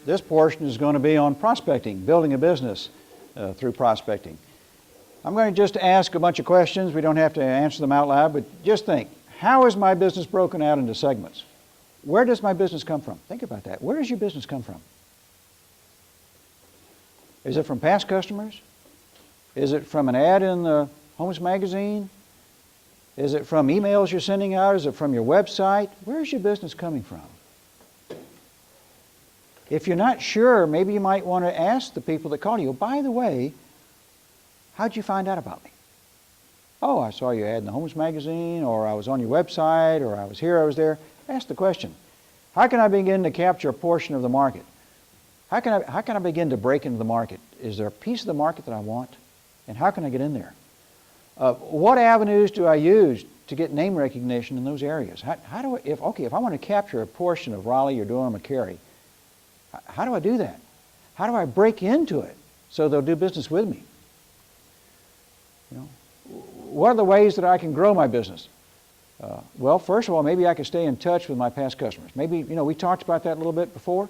This portion is going to be on prospecting, building a business through prospecting. I'm going to just ask a bunch of questions. We don't have to answer them out loud, but just think, how is my business broken out into segments? Where does my business come from? Think about that. Where does your business come from? Is it from past customers? Is it from an ad in the Homes Magazine? Is it from emails you're sending out? Is it from your website? Where's your business coming from? If you're not sure, maybe you might want to ask the people that call you, by the way, how'd you find out about me? Oh, I saw your ad in the Homes Magazine, or I was on your website, or I was here, I was there. Ask the question, how can I begin to capture a portion of the market? How can I begin to break into the market? Is there a piece of the market that I want? And how can I get in there? What avenues do I use to get name recognition in those areas? How do I, if I want to capture a portion of Raleigh or Durham or Cary, how do I do that? How do I break into it so they'll do business with me? You know, what are the ways that I can grow my business? Well, first of all, maybe I can stay in touch with my past customers. Maybe, we talked about that a little bit before.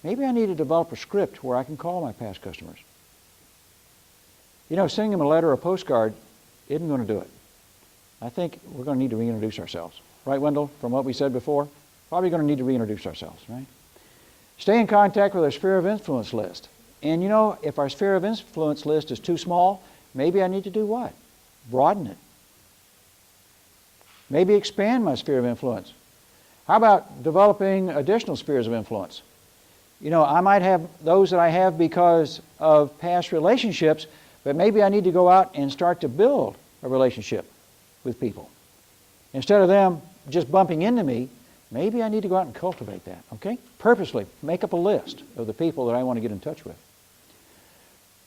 Maybe I need to develop a script where I can call my past customers. Sending them a letter or a postcard isn't going to do it. I think we're going to need to reintroduce ourselves. Right, Wendell? From what we said before? Probably going to need to reintroduce ourselves, right? Stay in contact with our sphere of influence list. And if our sphere of influence list is too small, maybe I need to do what? Broaden it. Maybe expand my sphere of influence. How about developing additional spheres of influence? I might have those that I have because of past relationships, but maybe I need to go out and start to build a relationship with people. Instead of them just bumping into me, maybe I need to go out and cultivate that, okay? Purposely make up a list of the people that I want to get in touch with.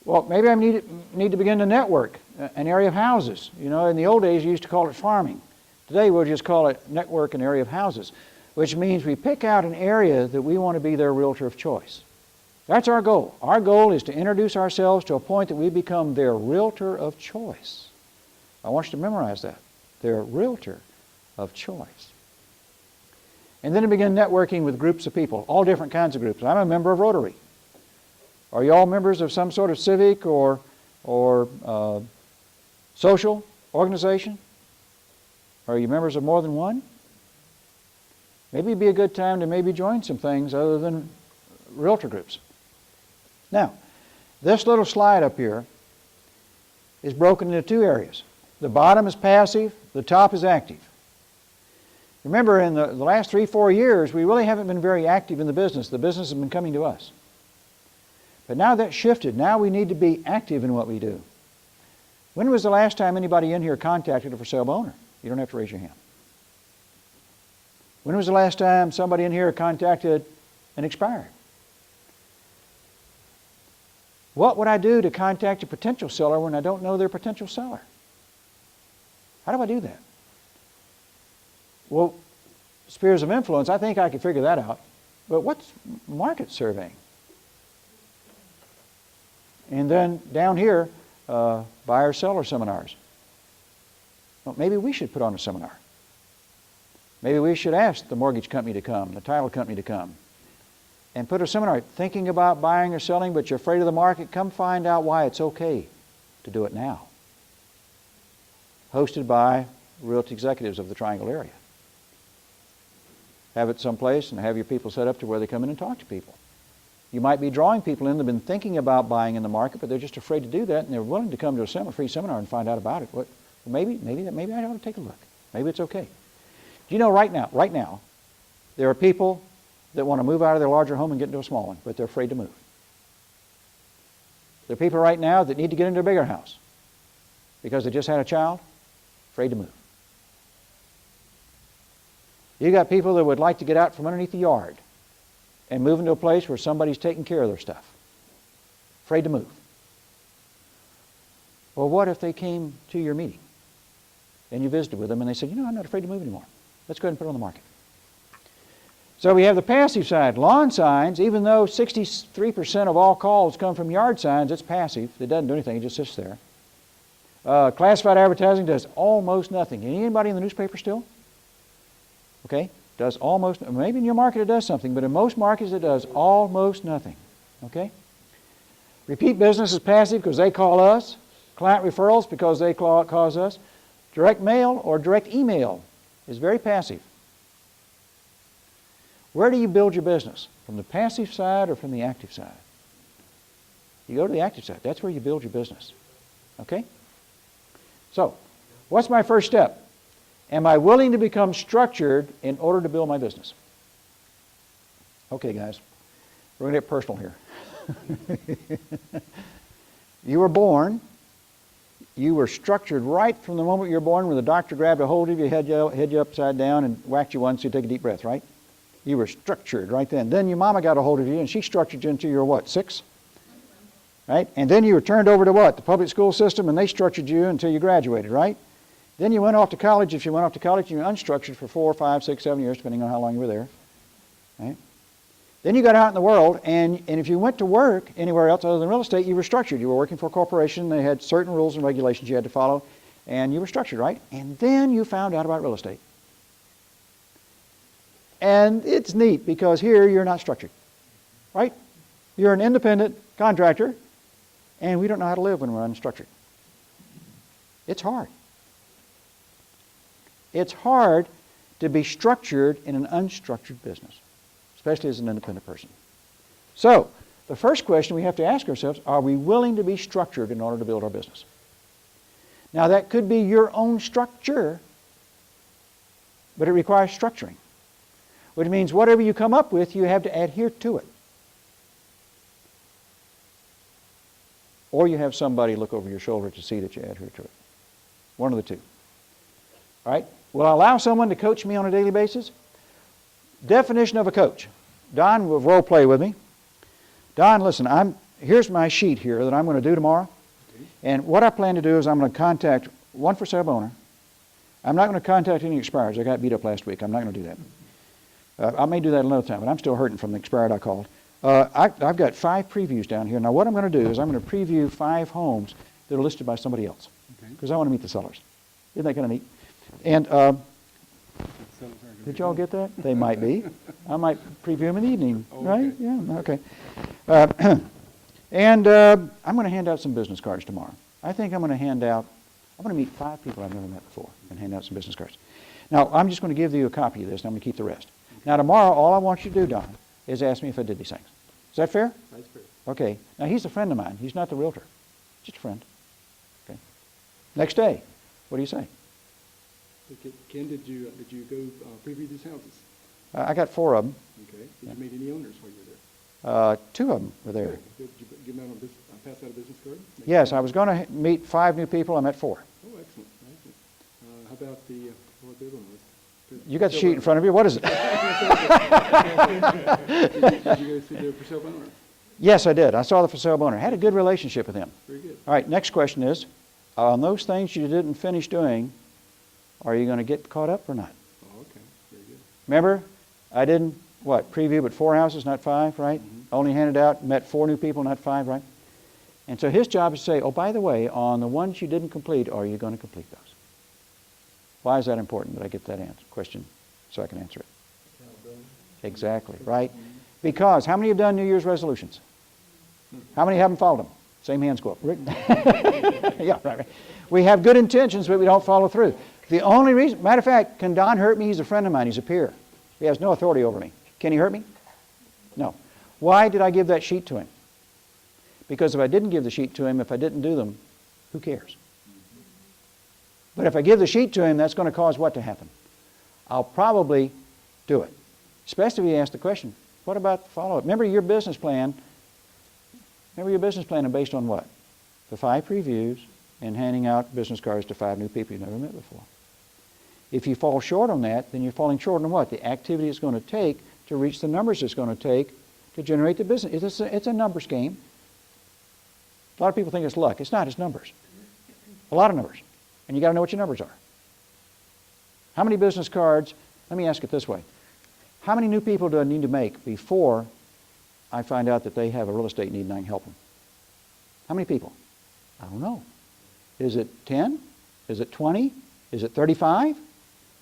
Well, maybe I need to begin to network an area of houses. In the old days, you used to call it farming. Today, we'll just call it network an area of houses, which means we pick out an area that we want to be their realtor of choice. That's our goal. Our goal is to introduce ourselves to a point that we become their realtor of choice. I want you to memorize that. Their realtor of choice. And then to begin networking with groups of people, all different kinds of groups. I'm a member of Rotary. Are you all members of some sort of civic or social organization? Are you members of more than one? Maybe it'd be a good time to maybe join some things other than realtor groups. Now, this little slide up here is broken into two areas. The bottom is passive, the top is active. Remember, in the last 3-4 years, we really haven't been very active in the business. The business has been coming to us. But now that's shifted. Now we need to be active in what we do. When was the last time anybody in here contacted a for sale owner? You don't have to raise your hand. When was the last time somebody in here contacted an expired? What would I do to contact a potential seller when I don't know their potential seller? How do I do that? Well, spheres of influence, I think I could figure that out. But what's market surveying? And then down here, buyer-seller seminars. Well, maybe we should put on a seminar. Maybe we should ask the mortgage company to come, the title company to come, and put a seminar. Thinking about buying or selling, but you're afraid of the market, come find out why it's okay to do it now. Hosted by realty executives of the Triangle area. Have it someplace and have your people set up to where they come in and talk to people. You might be drawing people in that have been thinking about buying in the market, but they're just afraid to do that, and they're willing to come to a free seminar and find out about it. Well, maybe I ought to take a look. Maybe it's okay. Do you know right now, there are people that want to move out of their larger home and get into a small one, but they're afraid to move. There are people right now that need to get into a bigger house because they just had a child, afraid to move. You got people that would like to get out from underneath the yard and move into a place where somebody's taking care of their stuff, afraid to move. Well, what if they came to your meeting and you visited with them and they said, I'm not afraid to move anymore. Let's go ahead and put it on the market. So we have the passive side. Lawn signs, even though 63% of all calls come from yard signs, it's passive. It doesn't do anything. It just sits there. Classified advertising does almost nothing. Anybody in the newspaper still? Okay. Does almost, maybe in your market it does something, but in most markets it does almost nothing. Okay? Repeat business is passive because they call us. Client referrals because they cause us. Direct mail or direct email is very passive. Where do you build your business? From the passive side or from the active side? You go to the active side. That's where you build your business. Okay? So, what's my first step? Am I willing to become structured in order to build my business? Okay, guys. We're going to get personal here. You were born. You were structured right from the moment you were born when the doctor grabbed a hold of you, had you upside down, and whacked you once so you take a deep breath, right? You were structured right then. Then your mama got a hold of you, and she structured you until you were what, 6? Right? And then you were turned over to what? The public school system, and they structured you until you graduated, right? Then you went off to college. If you went off to college, you were unstructured for 4, 5, 6, 7 years, depending on how long you were there. Right? Then you got out in the world, and if you went to work anywhere else other than real estate, you were structured. You were working for a corporation. They had certain rules and regulations you had to follow, and you were structured, right? And then you found out about real estate. And it's neat because here you're not structured, right? You're an independent contractor, and we don't know how to live when we're unstructured. It's hard. It's hard to be structured in an unstructured business, especially as an independent person. So, the first question we have to ask ourselves, are we willing to be structured in order to build our business? Now, that could be your own structure, but it requires structuring, which means whatever you come up with, you have to adhere to it. Or you have somebody look over your shoulder to see that you adhere to it. One of the two. All right? Will I allow someone to coach me on a daily basis? Definition of a coach. Don will role play with me. Don, listen, here's my sheet here that I'm going to do tomorrow. Okay. And what I plan to do is I'm going to contact one for sale owner. I'm not going to contact any expireds. I got beat up last week. I'm not going to do that. I may do that another time, but I'm still hurting from the expired I called. I've got 5 previews down here. Now what I'm going to do is I'm going to preview 5 homes that are listed by somebody else. Because I want to meet the sellers. Isn't that kind of neat? And did y'all get that? They might be. I might preview them in the evening, right? Yeah, okay. And I'm going to hand out some business cards tomorrow. I think I'm going to meet 5 people I've never met before and hand out some business cards. Now, I'm just going to give you a copy of this, and I'm going to keep the rest. Now, tomorrow, all I want you to do, Don, is ask me if I did these things. Is that fair? That's fair. Okay. Now, he's a friend of mine. He's not the realtor. Just a friend. Okay. Next day, what do you say? Ken, did you go preview these houses? I got 4 of them. Okay. Did you meet any owners while you were there? 2 of them were there. Okay. Did you give them out pass out a business card? Yes, I was going to meet 5 new people. I met 4. Oh, excellent. How about what the other one was? You got the sheet in front of you. What is it? Did you go see the for sale owner? Yes, I did. I saw the for sale owner. I had a good relationship with him. Very good. All right, next question is, on those things you didn't finish doing, are you going to get caught up or not? Oh, okay. Very good. Remember, I didn't, preview but 4 houses, not 5, right? Mm-hmm. Only handed out, met 4 new people, not 5, right? And so his job is to say, oh, by the way, on the ones you didn't complete, are you going to complete those? Why is that important that I get that question so I can answer it? Exactly, right? Because how many have done New Year's resolutions? How many haven't followed them? Same hands go up. Yeah, right. We have good intentions, but we don't follow through. The only reason, matter of fact, can Don hurt me? He's a friend of mine. He's a peer. He has no authority over me. Can he hurt me? No. Why did I give that sheet to him? Because if I didn't give the sheet to him, if I didn't do them, who cares? But if I give the sheet to him, that's going to cause what to happen? I'll probably do it. Especially if he asks the question, what about the follow-up? Remember your business plan is based on what? The 5 previews and handing out business cards to 5 new people you've never met before. If you fall short on that, then you're falling short on what? The activity it's going to take to reach the numbers it's going to take to generate the business. It's a numbers game. A lot of people think it's luck. It's not. It's numbers. A lot of numbers. And you got to know what your numbers are. How many business cards, let me ask it this way. How many new people do I need to make before I find out that they have a real estate need and I can help them? How many people? I don't know. Is it 10? Is it 20? Is it 35?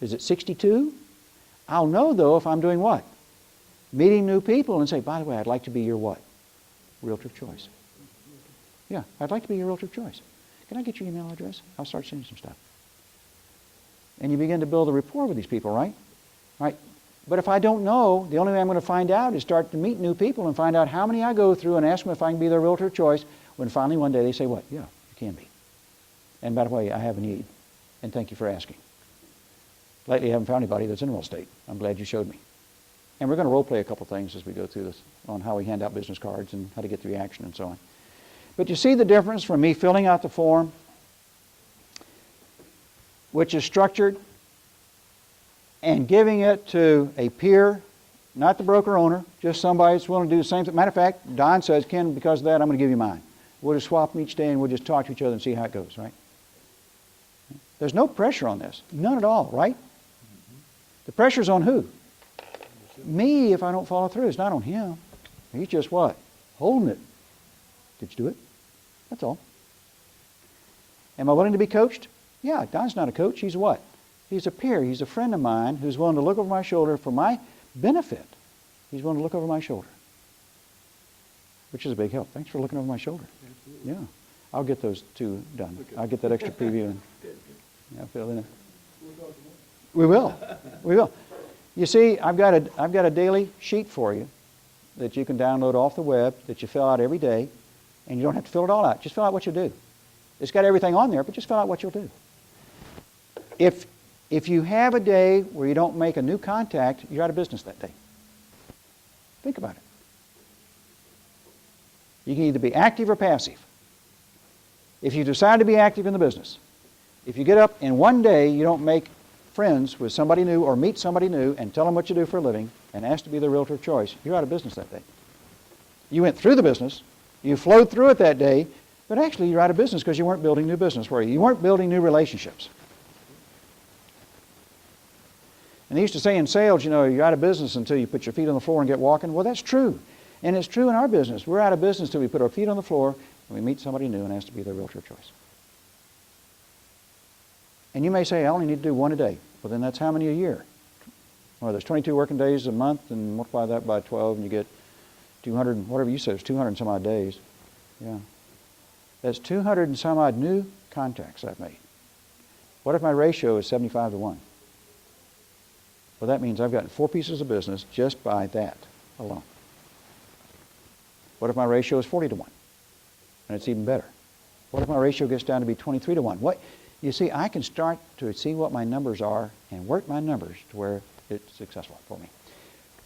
Is it 62? I'll know, though, if I'm doing what? Meeting new people and say, by the way, I'd like to be your what? Realtor of choice. Yeah, I'd like to be your realtor of choice. Can I get your email address? I'll start sending some stuff. And you begin to build a rapport with these people, right? Right. But if I don't know, the only way I'm going to find out is start to meet new people and find out how many I go through and ask them if I can be their realtor of choice, when finally one day they say, what? Yeah, you can be. And by the way, I have a need, and thank you for asking. Lately, I haven't found anybody that's in real estate. I'm glad you showed me. And we're going to role play a couple things as we go through this on how we hand out business cards and how to get the reaction and so on. But you see the difference from me filling out the form, which is structured, and giving it to a peer, not the broker owner, just somebody that's willing to do the same thing. Matter of fact, Don says, Ken, because of that, I'm going to give you mine. We'll just swap them each day and we'll just talk to each other and see how it goes, right? There's no pressure on this. None at all, right? The pressure's on who? Me, if I don't follow through. It's not on him. He's just what? Holding it. Did you do it? That's all. Am I willing to be coached? Yeah, Don's not a coach. He's what? He's a peer. He's a friend of mine who's willing to look over my shoulder for my benefit. He's willing to look over my shoulder, which is a big help. Thanks for looking over my shoulder. Absolutely. Yeah. I'll get those two done. Okay. I'll get that extra preview and fill in it. We will. We will. You see, I've got a daily sheet for you that you can download off the web that you fill out every day, and you don't have to fill it all out. Just fill out what you do. It's got everything on there, but just fill out what you'll do. If you have a day where you don't make a new contact, you're out of business that day. Think about it. You can either be active or passive. If you decide to be active in the business, if you get up and one day you don't make friends with somebody new or meet somebody new and tell them what you do for a living and ask to be their realtor of choice, you're out of business that day. You went through the business, you flowed through it that day, but actually you're out of business because you weren't building new business, were you? You weren't building new relationships. And they used to say in sales, you're out of business until you put your feet on the floor and get walking. Well, that's true. And it's true in our business. We're out of business until we put our feet on the floor and we meet somebody new and ask to be their realtor of choice. And you may say, I only need to do one a day. Well, then that's how many a year? Well, there's 22 working days a month, and multiply that by 12, and you get 200, whatever you said, it's 200 and some odd days. Yeah. That's 200 and some odd new contacts I've made. What if my ratio is 75 to 1? Well, that means I've gotten 4 pieces of business just by that alone. What if my ratio is 40 to 1? And it's even better. What if my ratio gets down to be 23 to 1? You see, I can start to see what my numbers are and work my numbers to where it's successful for me.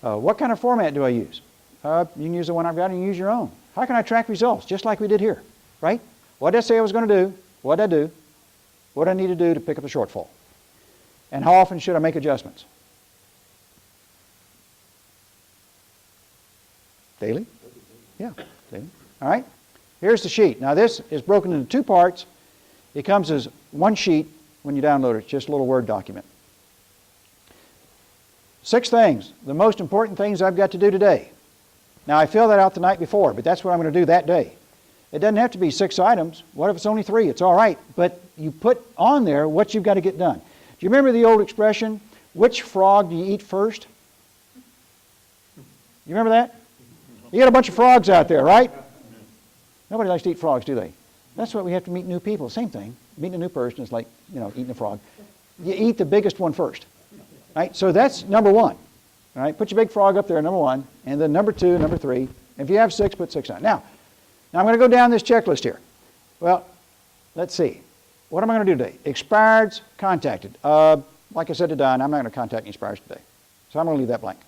What kind of format do I use? You can use the one I've got and you can use your own. How can I track results? Just like we did here, right? What did I say I was going to do? What did I do? What do I need to do to pick up the shortfall? And how often should I make adjustments? Daily? Yeah, daily. All right. Here's the sheet. Now this is broken into 2 parts. It comes as one sheet when you download it. It's just a little Word document. 6 things, the most important things I've got to do today. Now I fill that out the night before, but that's what I'm going to do that day. It doesn't have to be 6 items. What if it's only 3? It's all right. But you put on there what you've got to get done. Do you remember the old expression, which frog do you eat first? You remember that? You got a bunch of frogs out there, right? Nobody likes to eat frogs, do they? That's why we have to meet new people. Same thing. Meeting a new person is like, eating a frog. You eat the biggest one first. Right? So that's number 1. All right? Put your big frog up there, number 1. And then number 2, number 3. If you have 6, put 6 on. Now I'm going to go down this checklist here. Well, let's see. What am I going to do today? Expireds, contacted. Like I said to Don, I'm not going to contact any expireds today. So I'm going to leave that blank.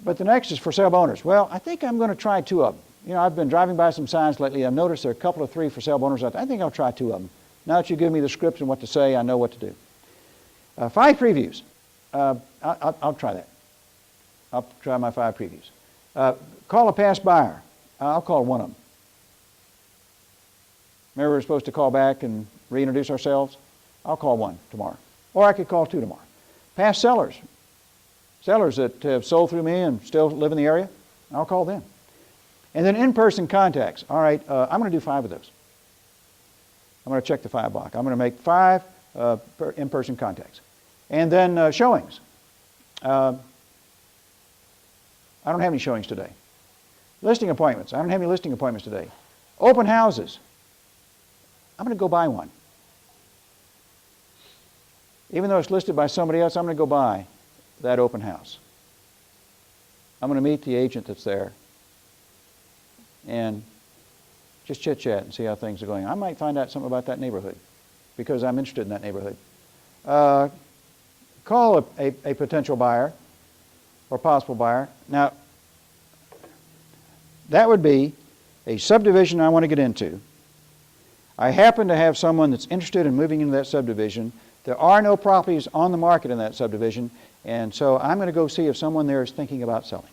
But the next is for sale by owners. Well, I think I'm going to try 2 of them. I've been driving by some signs lately. I've noticed there are a couple of 3 for sale by owners out there. I think I'll try 2 of them. Now that you give me the script and what to say, I know what to do. 5 previews. I'll try that. I'll try my 5 previews. Call a past buyer. I'll call 1 of them. Remember we were supposed to call back and reintroduce ourselves? I'll call 1 tomorrow. Or I could call 2 tomorrow. Past sellers. Sellers that have sold through me and still live in the area, I'll call them. And then in-person contacts. All right, I'm going to do 5 of those. I'm going to check the 5 block. I'm going to make 5 in-person contacts. And then showings. I don't have any showings today. Listing appointments. I don't have any listing appointments today. Open houses. I'm going to go buy one. Even though it's listed by somebody else, I'm going to go buy that open house. I'm going to meet the agent that's there and just chit-chat and see how things are going. I might find out something about that neighborhood because I'm interested in that neighborhood. Call a potential buyer or possible buyer. Now, that would be a subdivision I want to get into. I happen to have someone that's interested in moving into that subdivision. There are no properties on the market in that subdivision, and so I'm going to go see if someone there is thinking about selling.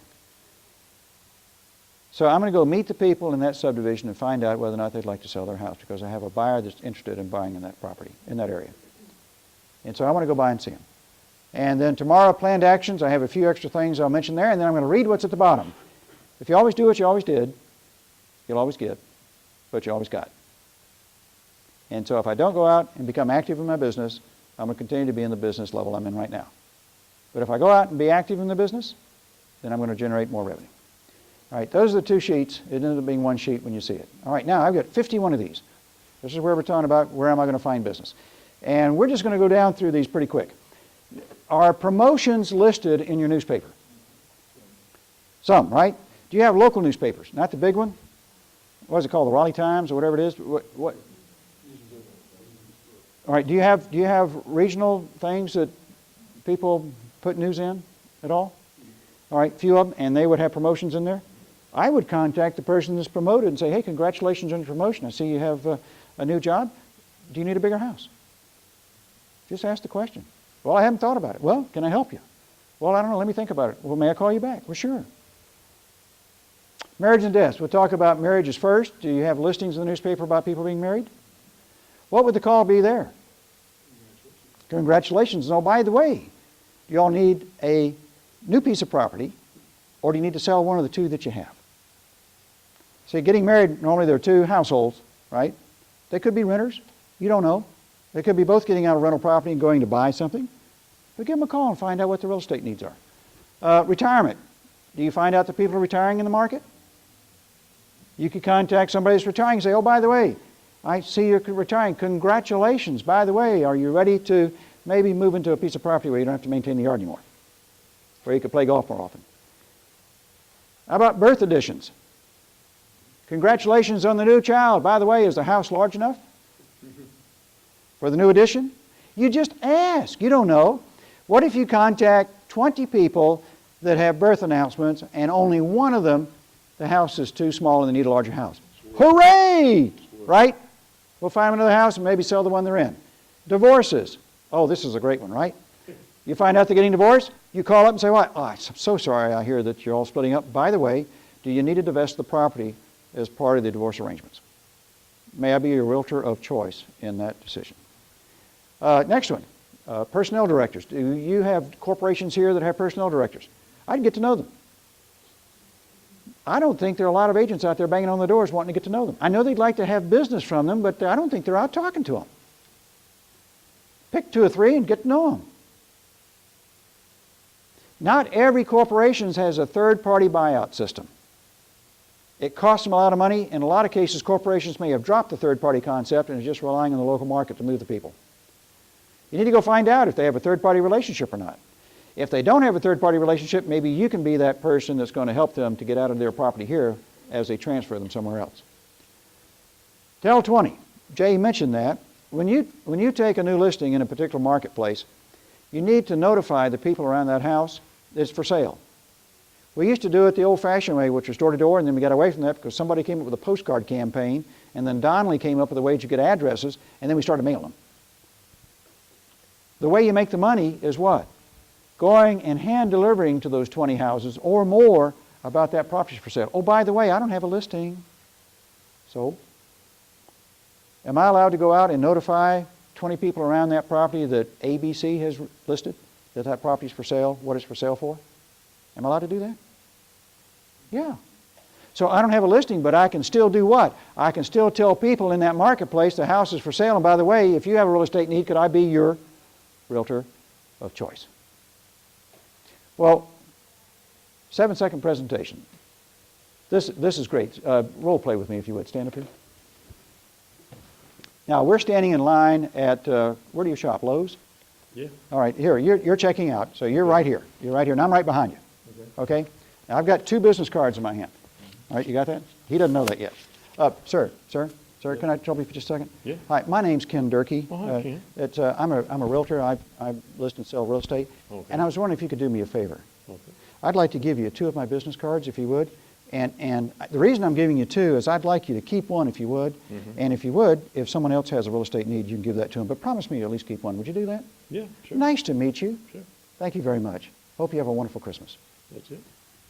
So I'm going to go meet the people in that subdivision and find out whether or not they'd like to sell their house because I have a buyer that's interested in buying in that property, in that area. And so I want to go by and see them. And then tomorrow, planned actions. I have a few extra things I'll mention there, and then I'm going to read what's at the bottom. If you always do what you always did, you'll always get what you always got. And so if I don't go out and become active in my business, I'm going to continue to be in the business level I'm in right now. But if I go out and be active in the business, then I'm going to generate more revenue. All right, those are the two sheets. It ends up being one sheet when you see it. All right, now I've got 51 of these. This is where we're talking about where am I going to find business. And we're just going to go down through these pretty quick. Are promotions listed in your newspaper? Some, right? Do you have local newspapers? Not the big one? What is it called? The Raleigh Times or whatever it is? What? All right, do you have regional things that people put news in at all? All right, few of them, and they would have promotions in there? I would contact the person that's promoted and say, hey, congratulations on your promotion. I see you have a new job. Do you need a bigger house? Just ask the question. Well, I haven't thought about it. Well, can I help you? Well, I don't know. Let me think about it. Well, may I call you back? Well, sure. Marriage and deaths. We'll talk about marriages first. Do you have listings in the newspaper about people being married? What would the call be there? Congratulations. Oh, by the way, do you all need a new piece of property, or do you need to sell one of the two that you have? See, getting married, normally there are two households, right? They could be renters. You don't know. They could be both getting out of rental property and going to buy something. But give them a call and find out what their real estate needs are. Retirement. Do you find out that people are retiring in the market? You could contact somebody that's retiring and say, oh, by the way, I see you're retiring. Congratulations. By the way, are you ready to maybe move into a piece of property where you don't have to maintain the yard anymore? Where you could play golf more often. How about birth additions? Congratulations on the new child. By the way, is the house large enough for the new addition? You just ask. You don't know. What if you contact 20 people that have birth announcements and only one of them, the house is too small and they need a larger house? Hooray! Right? We'll find them another house and maybe sell the one they're in. Divorces. Oh, this is a great one, right? You find out they're getting divorced, you call up and say, what? Oh, I'm so sorry I hear that you're all splitting up. By the way, do you need to divest the property as part of the divorce arrangements? May I be your realtor of choice in that decision? Next one, personnel directors. Do you have corporations here that have personnel directors? I'd get to know them. I don't think there are a lot of agents out there banging on the doors wanting to get to know them. I know they'd like to have business from them, but I don't think they're out talking to them. Pick 2 or 3 and get to know them. Not every corporation has a third-party buyout system. It costs them a lot of money. In a lot of cases, corporations may have dropped the third-party concept and are just relying on the local market to move the people. You need to go find out if they have a third-party relationship or not. If they don't have a third-party relationship, maybe you can be that person that's going to help them to get out of their property here as they transfer them somewhere else. Tell 20. Jay mentioned that. When you take a new listing in a particular marketplace, you need to notify the people around that house that it's for sale. We used to do it the old-fashioned way, which was door-to-door, and then we got away from that because somebody came up with a postcard campaign, and then Donnelly came up with a way to get addresses, and then we started mailing them. The way you make the money is what? Going and hand-delivering to those 20 houses or more about that property for sale. Oh, by the way, I don't have a listing. So, am I allowed to go out and notify 20 people around that property that ABC has listed, that that property is for sale, what it's for sale for? Am I allowed to do that? Yeah. So I don't have a listing, but I can still do what? I can still tell people in that marketplace the house is for sale, and by the way, if you have a real estate need, could I be your realtor of choice? Well, 7-second presentation. This is great. Role play with me if you would. Stand up here. Now, we're standing in line at, where do you shop, Lowe's? Yeah. All right, here, you're checking out, so you're right here. You're right here, and I'm right behind you. Okay? Now, I've got 2 business cards in my hand. All right, you got that? He doesn't know that yet. Sir, can I trouble you for just a second? Yeah. Hi, my name's Ken Durkee. Oh, hi, Ken. I'm a realtor. I list and sell real estate. Okay. And I was wondering if you could do me a favor. Okay. I'd like to give you 2 of my business cards, if you would. And the reason I'm giving you 2 is I'd like you to keep one, if you would. Mm-hmm. And if you would, if someone else has a real estate need, you can give that to them. But promise me you'll at least keep one. Would you do that? Yeah, sure. Nice to meet you. Sure. Thank you very much. Hope you have a wonderful Christmas. That's it.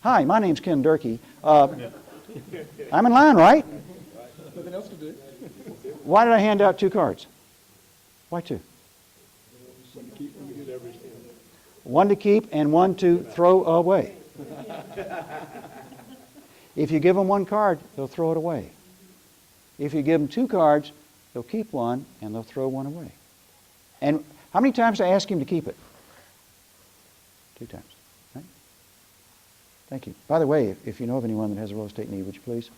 Hi, my name's Ken Durkee. I'm in line, right? Nothing else to do. Why did I hand out 2 cards? Why 2? One to keep and one to throw away. If you give them 1 card, they'll throw it away. If you give them 2 cards, they'll keep one and they'll throw one away. And how many times did I ask him to keep it? 2 times. Right? Thank you. By the way, if you know of anyone that has a real estate need, would you please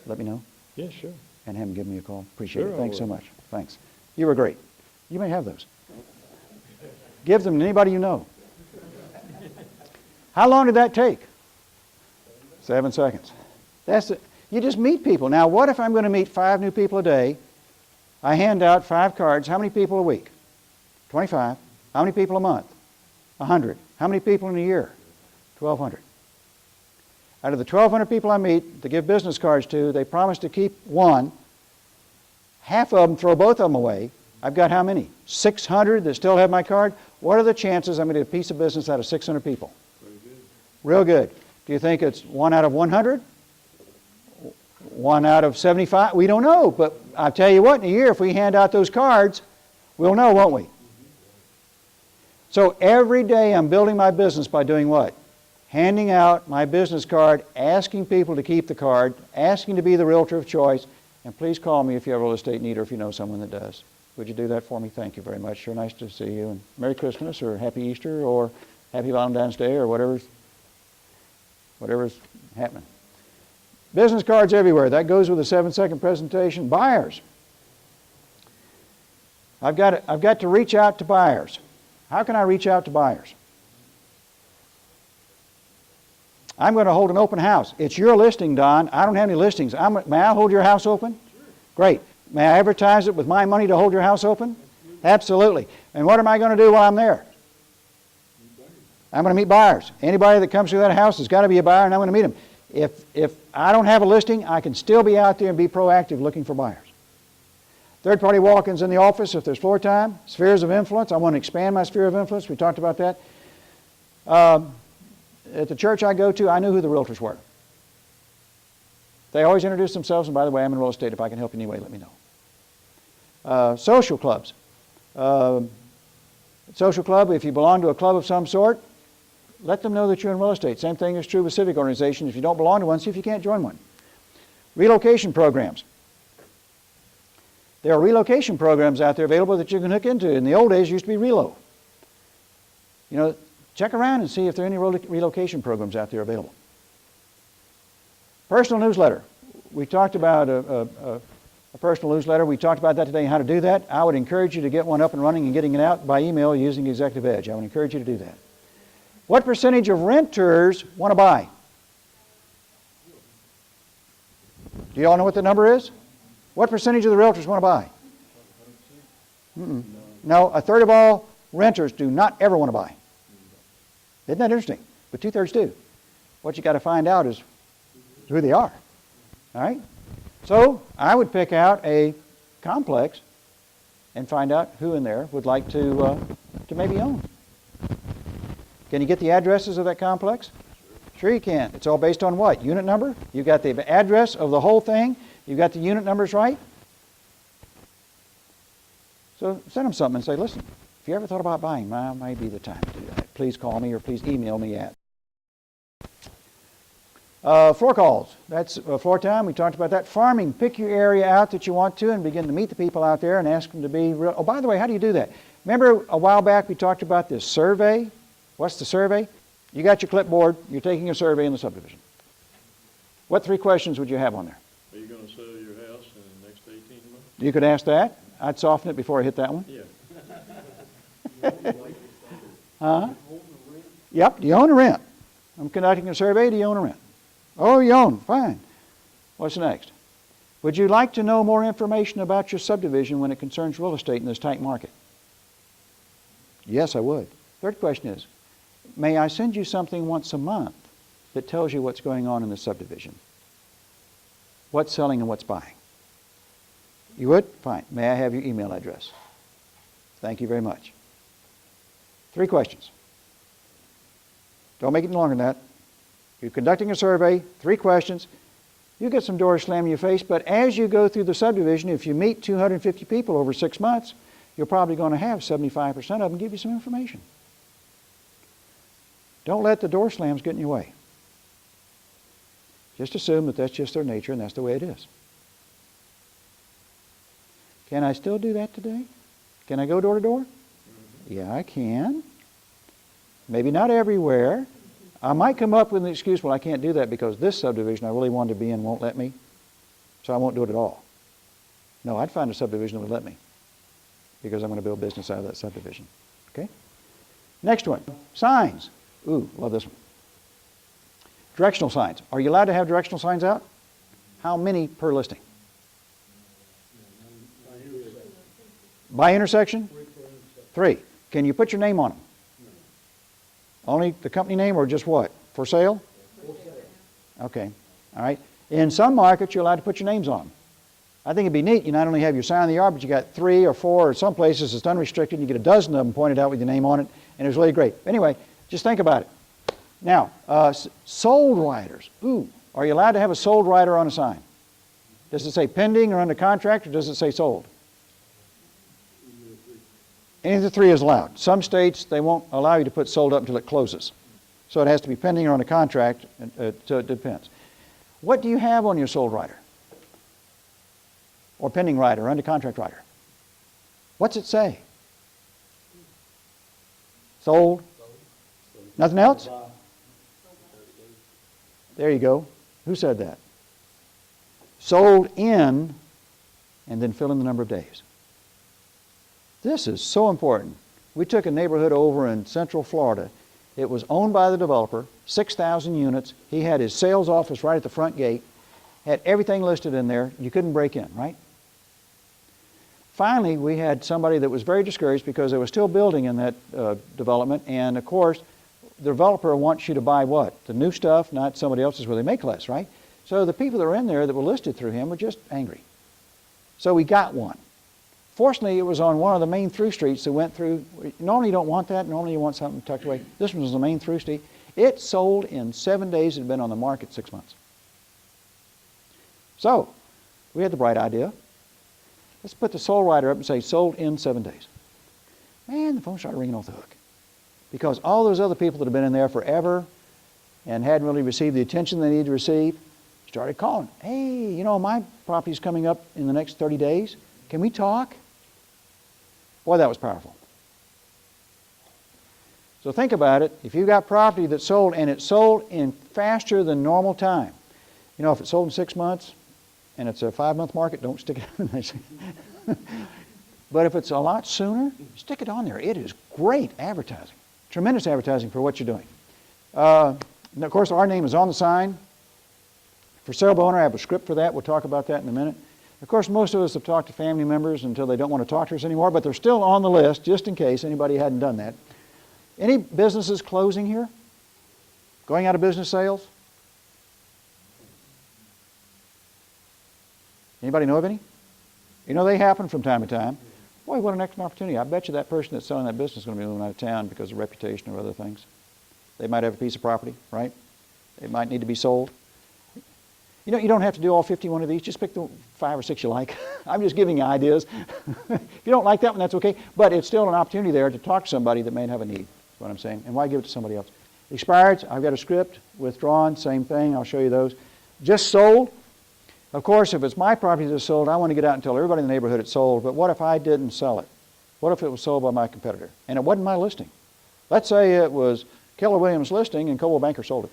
let me know? Yeah, sure. And have them give me a call. Appreciate Sure, it. I Thanks so will. much. Thanks. You were great. You may have those. Give them to anybody you know. How long did that take? 7 seconds. That's it. You just meet people. Now, what if I'm going to meet 5 new people a day? I hand out 5 cards. How many people a week? 25. How many people a month? 100. How many people in a year? 1,200. Out of the 1,200 people I meet to give business cards to, they promise to keep 1. Half of them throw both of them away. I've got how many? 600 that still have my card? What are the chances I'm going to get a piece of business out of 600 people? Very good. Real good. Do you think it's 1 out of 100? 1 out of 75? We don't know, but I'll tell you what, in a year, if we hand out those cards, we'll know, won't we? So every day I'm building my business by doing what? Handing out my business card, asking people to keep the card, asking to be the realtor of choice, and please call me if you have a real estate need or if you know someone that does. Would you do that for me? Thank you very much. Sure nice to see you, and Merry Christmas or Happy Easter or Happy Valentine's Day or whatever's happening. Business cards everywhere. That goes with a 7-second presentation. Buyers. I've got to reach out to buyers. How can I reach out to buyers? I'm going to hold an open house. It's your listing, Don. I don't have any listings. May I hold your house open? Sure. Great. May I advertise it with my money to hold your house open? Absolutely. And what am I going to do while I'm there? I'm going to meet buyers. Anybody that comes through that house has got to be a buyer, and I'm going to meet them. If I don't have a listing, I can still be out there and be proactive looking for buyers. Third-party walk-ins in the office if there's floor time. Spheres of influence. I want to expand my sphere of influence. We talked about that. At the church I go to, I knew who the realtors were. They always introduce themselves, and by the way, I'm in real estate. If I can help in any way, let me know. Social clubs. Social club, if you belong to a club of some sort, let them know that you're in real estate. Same thing is true with civic organizations. If you don't belong to one, see if you can't join one. Relocation programs. There are relocation programs out there available that you can hook into. In the old days, it used to be Relo. You know, check around and see if there are any relocation programs out there available. Personal newsletter. We talked about a personal newsletter. We talked about that today, how to do that. I would encourage you to get one up and running and getting it out by email using Executive Edge. I would encourage you to do that. What percentage of renters want to buy? Do you all know what the number is? What percentage of the realtors want to buy? No, a third of all renters do not ever want to buy. Isn't that interesting? But 2/3 do. What you got to find out is who they are. All right? So I would pick out a complex and find out who in there would like to maybe own. Can you get the addresses of that complex? Sure you can. It's all based on what? Unit number? You got the address of the whole thing. You got the unit numbers right. So send them something and say, listen, if you ever thought about buying, now may be the time to do that. Please call me or please email me at. Floor calls. That's floor time. We talked about that. Farming. Pick your area out that you want to and begin to meet the people out there and ask them to be real. Oh, by the way, how do you do that? Remember a while back we talked about this survey? What's the survey? You got your clipboard, you're taking a survey in the subdivision. What 3 questions would you have on there? Are you going to sell your house in the next 18 months? You could ask that. I'd soften it before I hit that one. Yeah. Huh? Yep, do you own or rent? I'm conducting a survey, do you own or rent? Oh, you own, fine. What's next? Would you like to know more information about your subdivision when it concerns real estate in this tight market? Yes, I would. Third question is, may I send you something once a month that tells you what's going on in the subdivision? What's selling and what's buying? You would? Fine. May I have your email address? Thank you very much. 3 questions. Don't make it longer than that. You're conducting a survey, 3 questions. You get some doors slammed in your face, but as you go through the subdivision, if you meet 250 people over 6 months, you're probably going to have 75% of them give you some information. Don't let the door slams get in your way. Just assume that that's just their nature and that's the way it is. Can I still do that today? Can I go door to door? Yeah, I can. Maybe not everywhere. I might come up with an excuse, well, I can't do that because this subdivision I really wanted to be in won't let me, so I won't do it at all. No, I'd find a subdivision that would let me because I'm going to build business out of that subdivision. Okay? Next one, signs. Ooh, love this one. Directional signs. Are you allowed to have directional signs out? How many per listing? By intersection? 3. Can you put your name on them? Only the company name or just what? For sale? Okay. All right. In some markets, you're allowed to put your names on them. I think it'd be neat. You not only have your sign in the yard, but you got 3 or 4, or some places it's unrestricted. You get a dozen of them pointed out with your name on it, and it's really great. Anyway, just think about it. Now, sold riders. Ooh, are you allowed to have a sold rider on a sign? Does it say pending or under contract, or does it say sold? Any of the 3 is allowed. Some states, they won't allow you to put sold up until it closes. So it has to be pending or under contract, so it depends. What do you have on your sold rider? Or pending rider, or under contract rider? What's it say? Sold? Nothing else? There you go. Who said that? Sold in, and then fill in the number of days. This is so important. We took a neighborhood over in Central Florida. It was owned by the developer, 6,000 units. He had his sales office right at the front gate, had everything listed in there. You couldn't break in, right? Finally, we had somebody that was very discouraged because they were still building in that development, and of course, the developer wants you to buy what? The new stuff, not somebody else's where they make less, right? So the people that were in there that were listed through him were just angry. So we got one. Fortunately, it was on one of the main through streets that went through. Normally you don't want that. Normally you want something tucked away. This one was the main through street. It sold in 7 days. It had been on the market 6 months. So we had the bright idea. Let's put the sold rider up and say sold in 7 days. Man, the phone started ringing off the hook. Because all those other people that have been in there forever and hadn't really received the attention they needed to receive started calling. Hey, you know, my property's coming up in the next 30 days. Can we talk? Boy, that was powerful. So think about it. If you've got property that's sold and it's sold in faster than normal time, you know, if it's sold in 6 months and it's a 5-month market, don't stick it on there. But if it's a lot sooner, stick it on there. It is great advertising. Tremendous advertising for what you're doing. And of course, our name is on the sign. For sale by owner, I have a script for that. We'll talk about that in a minute. Of course, most of us have talked to family members until they don't want to talk to us anymore, but they're still on the list just in case anybody hadn't done that. Any businesses closing here? Going out of business sales? Anybody know of any? You know, they happen from time to time. Boy, what an excellent opportunity. I bet you that person that's selling that business is going to be moving out of town because of reputation or other things. They might have a piece of property, right? It might need to be sold. You know, you don't have to do all 51 of these. Just pick the 5 or 6 you like. I'm just giving you ideas. If you don't like that one, that's okay. But it's still an opportunity there to talk to somebody that may have a need, is what I'm saying. And why give it to somebody else? Expired, I've got a script. Withdrawn, same thing. I'll show you those. Just sold. Of course, if it's my property that's sold, I want to get out and tell everybody in the neighborhood it's sold. But what if I didn't sell it? What if it was sold by my competitor? And it wasn't my listing. Let's say it was Keller Williams listing and Coldwell Banker sold it.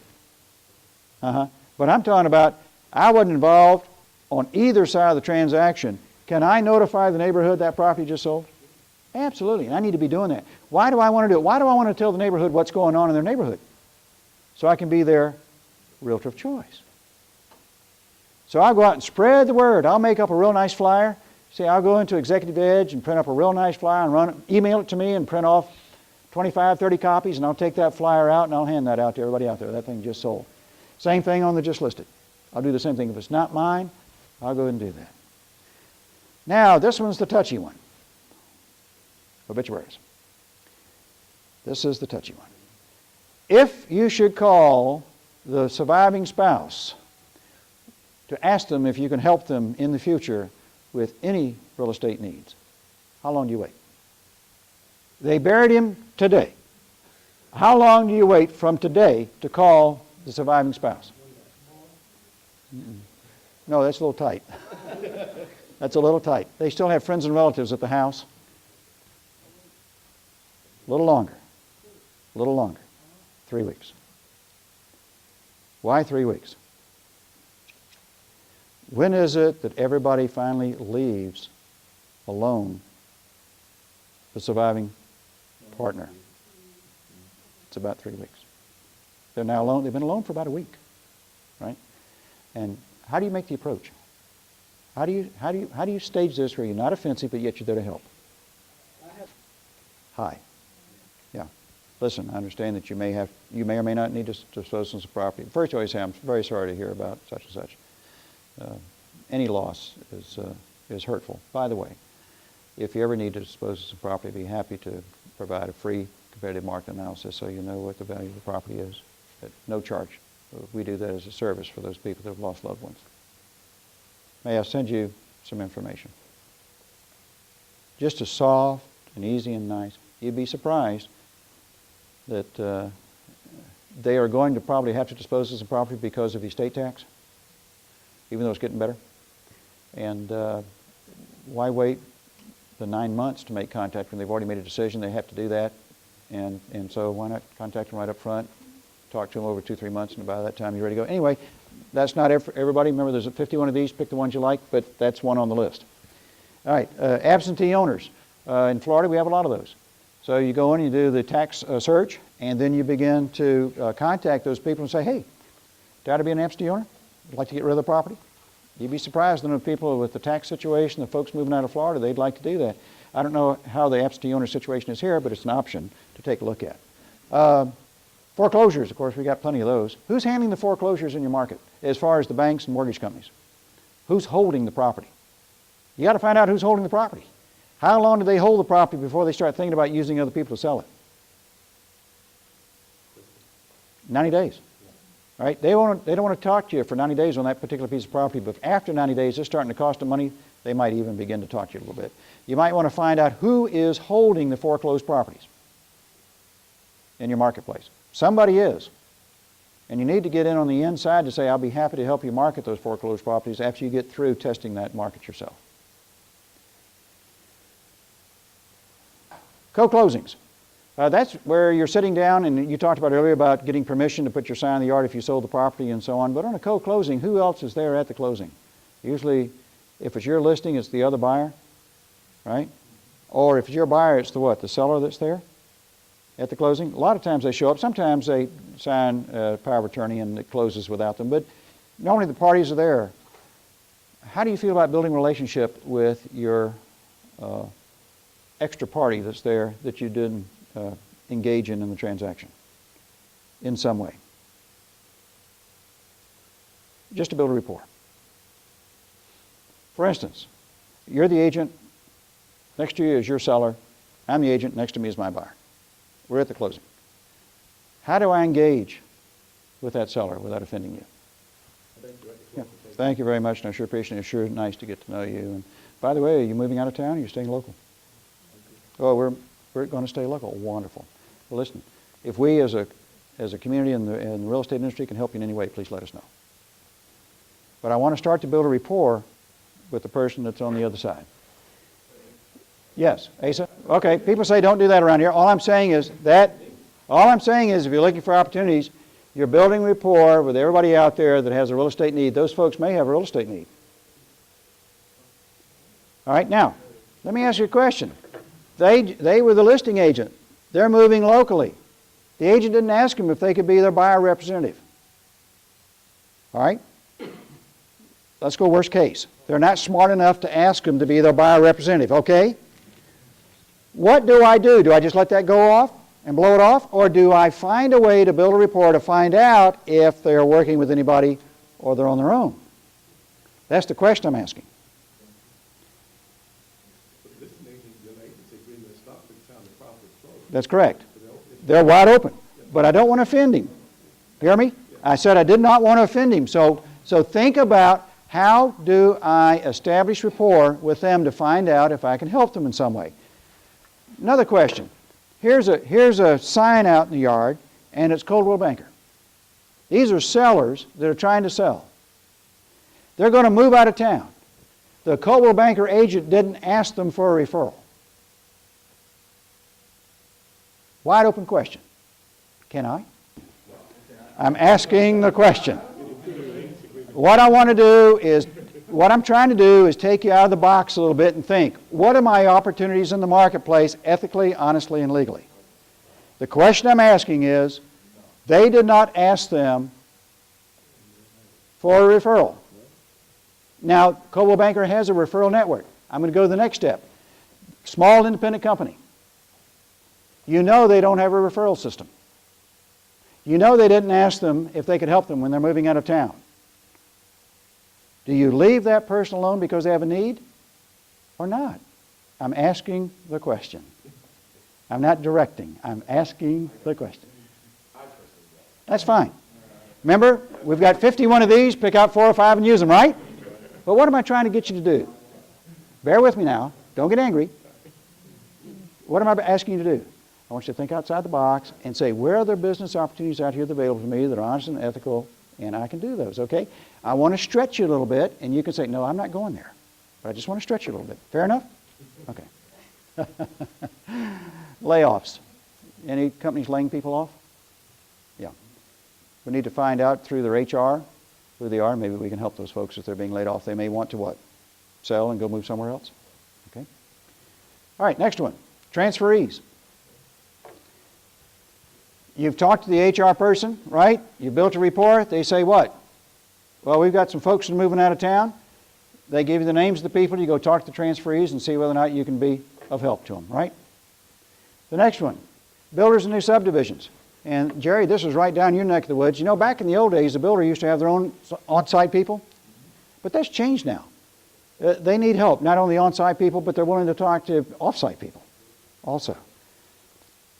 But I'm talking about, I wasn't involved on either side of the transaction. Can I notify the neighborhood that property just sold? Absolutely, and I need to be doing that. Why do I want to do it? Why do I want to tell the neighborhood what's going on in their neighborhood? So I can be their realtor of choice. So I'll go out and spread the word. I'll make up a real nice flyer. See, I'll go into Executive Edge and print up a real nice flyer and email it to me and print off 25, 30 copies, and I'll take that flyer out and I'll hand that out to everybody out there. That thing just sold. Same thing on the just listed. I'll do the same thing. If it's not mine, I'll go ahead and do that. Now, this one's the touchy one. Obituaries. This is the touchy one. If you should call the surviving spouse to ask them if you can help them in the future with any real estate needs, how long do you wait? They buried him today. How long do you wait from today to call the surviving spouse? No, that's a little tight. That's a little tight. They still have friends and relatives at the house. A little longer. A little longer. 3 weeks. Why 3 weeks? When is it that everybody finally leaves alone the surviving partner? It's about 3 weeks. They're now alone. They've been alone for about a week, right? And how do you make the approach? How do you stage this where you're not offensive, but yet you're there to help? Hi. Yeah. Listen, I understand that you may or may not need to dispose of some property. First, you always say, I'm very sorry to hear about such and such. Any loss is hurtful. By the way, if you ever need to dispose of some property, I'd be happy to provide a free competitive market analysis so you know what the value of the property is at no charge. We do that as a service for those people that have lost loved ones. May I send you some information? Just as soft and easy and nice. You'd be surprised that they are going to probably have to dispose of some property because of the estate tax, even though it's getting better. And why wait the 9 months to make contact when they've already made a decision? They have to do that. And so why not contact them right up front, talk to them over 2-3 months, and by that time you're ready to go. Anyway, that's not everybody. Remember, there's 51 of these. Pick the ones you like, but that's one on the list. All right, absentee owners. In Florida, we have a lot of those. So you go in, you do the tax search, and then you begin to contact those people and say, hey, tired of being an absentee owner? Would like to get rid of the property? You'd be surprised the number of people with the tax situation, the folks moving out of Florida, they'd like to do that. I don't know how the absentee owner situation is here, but it's an option to take a look at. Foreclosures, of course, we got plenty of those. Who's handling the foreclosures in your market as far as the banks and mortgage companies? Who's holding the property? You got to find out who's holding the property. How long do they hold the property before they start thinking about using other people to sell it? 90 days. All right? They don't want to talk to you for 90 days on that particular piece of property, but after 90 days, it's starting to cost them money. They might even begin to talk to you a little bit. You might want to find out who is holding the foreclosed properties in your marketplace. Somebody is. And you need to get in on the inside to say, I'll be happy to help you market those foreclosed properties after you get through testing that market yourself. Co-closings. That's where you're sitting down, and you talked about earlier about getting permission to put your sign in the yard if you sold the property and so on. But on a co-closing, who else is there at the closing? Usually, if it's your listing, it's the other buyer, right? Or if it's your buyer, it's the what? The seller that's there at the closing? A lot of times they show up. Sometimes they sign a power of attorney and it closes without them. But normally the parties are there. How do you feel about building a relationship with your extra party that's there that you didn't engage in the transaction in some way? Just to build a rapport. For instance, you're the agent, next to you is your seller, I'm the agent, next to me is my buyer. We're at the closing. How do I engage with that seller without offending you? Yeah. Thank you very much, and I sure appreciate it. It's sure nice to get to know you. And by the way, are you moving out of town or are you staying local? Oh, we're going to stay local. Wonderful. Well, listen, if we as a community in the real estate industry can help you in any way, please let us know. But I want to start to build a rapport with the person that's on the other side. Yes, Asa? Okay, people say don't do that around here. All I'm saying is that, All I'm saying is if you're looking for opportunities, you're building rapport with everybody out there that has a real estate need. Those folks may have a real estate need. All right, now, let me ask you a question. They were the listing agent. They're moving locally. The agent didn't ask them if they could be their buyer representative. All right? Let's go worst case. They're not smart enough to ask them to be their buyer representative, okay? What do? Do I just let that go off and blow it off? Or do I find a way to build a rapport to find out if they're working with anybody or they're on their own? That's the question I'm asking. That's correct. They're wide open. But I don't want to offend him. Hear me? I said I did not want to offend him. So think about, how do I establish rapport with them to find out if I can help them in some way? Another question. Here's a sign out in the yard, and it's Coldwell Banker. These are sellers that are trying to sell. They're going to move out of town. The Coldwell Banker agent didn't ask them for a referral. Wide open question. Can I? I'm asking the question. What I'm trying to do is take you out of the box a little bit and think, what are my opportunities in the marketplace ethically, honestly, and legally? The question I'm asking is, they did not ask them for a referral. Now, Coldwell Banker has a referral network. I'm going to go to the next step. Small independent company. You know they don't have a referral system. You know they didn't ask them if they could help them when they're moving out of town. Do you leave that person alone because they have a need or not? I'm asking the question. I'm not directing. I'm asking the question. That's fine. Remember, we've got 51 of these. Pick out 4 or 5 and use them, right? But what am I trying to get you to do? Bear with me now. Don't get angry. What am I asking you to do? I want you to think outside the box and say, where are there business opportunities out here that are available to me that are honest and ethical, and I can do those, okay? I want to stretch you a little bit, and you can say, no, I'm not going there. But I just want to stretch you a little bit. Fair enough? Okay. Layoffs. Any companies laying people off? Yeah. We need to find out through their HR who they are. Maybe we can help those folks if they're being laid off. They may want to what? Sell and go move somewhere else? Okay. All right, next one. Transferees. You've talked to the HR person, right? You built a rapport. They say what? Well, we've got some folks that are moving out of town. They give you the names of the people. You go talk to the transferees and see whether or not you can be of help to them, right? The next one, builders and new subdivisions. And Jerry, this is right down your neck of the woods. You know, back in the old days, the builder used to have their own on-site people. But that's changed now. They need help, not only on-site people, but they're willing to talk to off-site people also.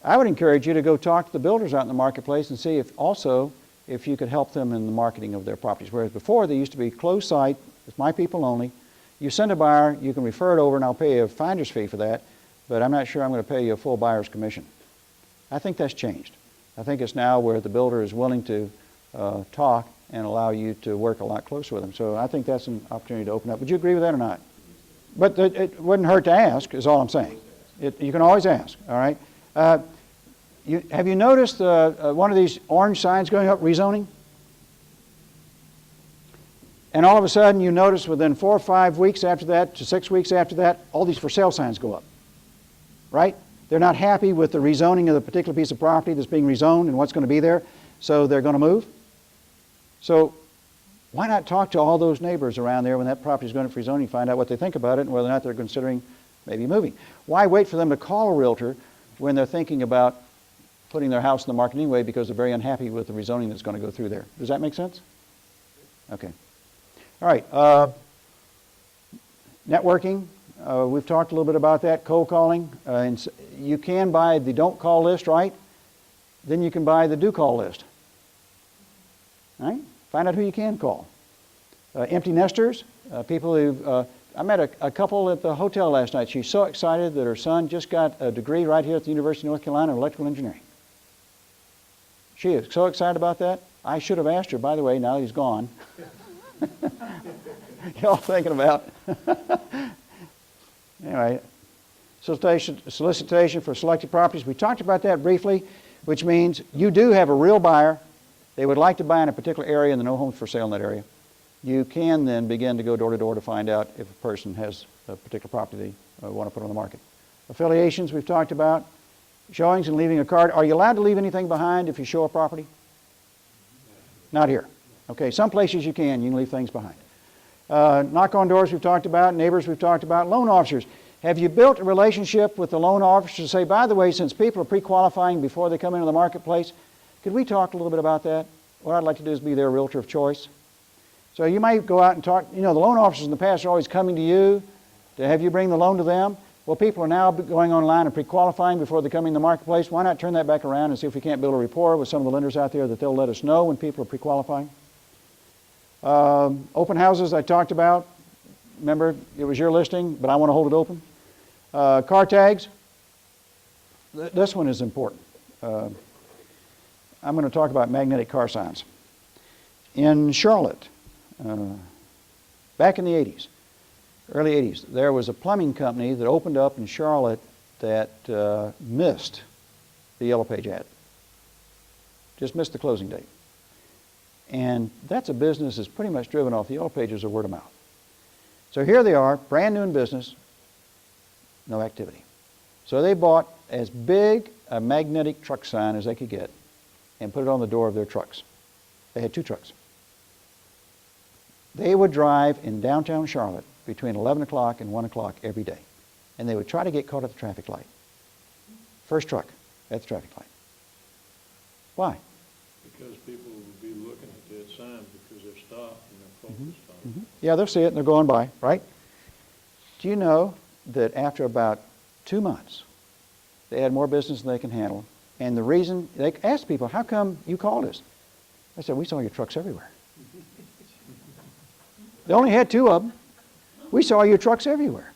I would encourage you to go talk to the builders out in the marketplace and see if you could help them in the marketing of their properties. Whereas before, they used to be closed site, it's my people only. You send a buyer, you can refer it over, and I'll pay you a finder's fee for that, but I'm not sure I'm going to pay you a full buyer's commission. I think that's changed. I think it's now where the builder is willing to talk and allow you to work a lot closer with them. So I think that's an opportunity to open up. Would you agree with that or not? But it wouldn't hurt to ask, is all I'm saying. You can always ask, all right? Have you noticed one of these orange signs going up, rezoning? And all of a sudden you notice within 4 or 5 weeks after that to 6 weeks after that, all these for sale signs go up, right? They're not happy with the rezoning of the particular piece of property that's being rezoned and what's going to be there, so they're going to move. So why not talk to all those neighbors around there when that property is going for rezoning, find out what they think about it and whether or not they're considering maybe moving. Why wait for them to call a realtor when they're thinking about putting their house in the market anyway because they're very unhappy with the rezoning that's going to go through there? Does that make sense? Okay. All right. Networking. We've talked a little bit about that. Cold calling. And you can buy the don't call list, right? Then you can buy the do call list. All right? Find out who you can call. Empty nesters. People who I met a couple at the hotel last night. She's so excited that her son just got a degree right here at the University of North Carolina in electrical engineering. She is so excited about that. I should have asked her, by the way, now that he's gone. Y'all thinking about? Anyway, solicitation for selected properties. We talked about that briefly. which means you do have a real buyer. They would like to buy in a particular area and there are no homes for sale in that area. You can then begin to go door to door to find out if a person has a particular property they want to put on the market. Affiliations we've talked about. Showings and leaving a card. Are you allowed to leave anything behind if you show a property? Not here. Okay, some places you can leave things behind. Knock on doors we've talked about, neighbors we've talked about, loan officers. Have you built a relationship with the loan officer to say, by the way, since people are pre-qualifying before they come into the marketplace, could we talk a little bit about that? What I'd like to do is be their realtor of choice. So you might go out and talk, the loan officers in the past are always coming to you to have you bring the loan to them. Well, people are now going online and pre-qualifying before they come in the marketplace. Why not turn that back around and see if we can't build a rapport with some of the lenders out there that they'll let us know when people are pre-qualifying? Open houses I talked about. Remember, it was your listing, but I want to hold it open. Car tags. This one is important. I'm going to talk about magnetic car signs. In Charlotte, back in the 80s, early 80s, there was a plumbing company that opened up in Charlotte that missed the Yellow Page ad. Just missed the closing date. And that's a business that's pretty much driven off the Yellow Pages or word of mouth. So here they are, brand new in business, no activity. So they bought as big a magnetic truck sign as they could get and put it on the door of their trucks. They had 2 trucks. They would drive in downtown Charlotte between 11 o'clock and 1 o'clock every day. And they would try to get caught at the traffic light. First truck at the traffic light. Why? Because people will be looking at that sign because they're stopped and they're focused on it. Yeah, they'll see it and they're going by, right? Do you know that after about 2 months, they had more business than they can handle? And the reason, they asked people, how come you called us? I said, we saw your trucks everywhere. They only had 2 of them. We saw your trucks everywhere.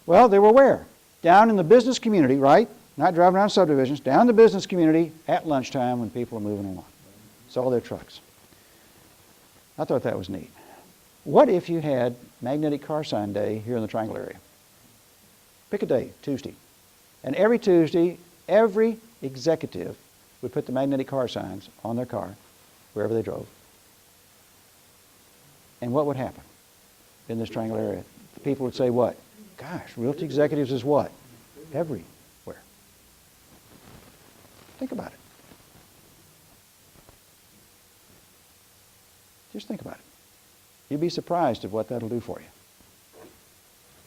Well, they were where? Down in the business community, right? Not driving around subdivisions, down in the business community at lunchtime when people are moving along. Saw their trucks. I thought that was neat. What if you had magnetic car sign day here in the Triangle area? Pick a day, Tuesday. And every Tuesday, every executive would put the magnetic car signs on their car, wherever they drove. And what would happen in this Triangle area? The people would say what? Gosh, realty executives is what? Everywhere. Think about it. Just think about it. You'd be surprised at what that'll do for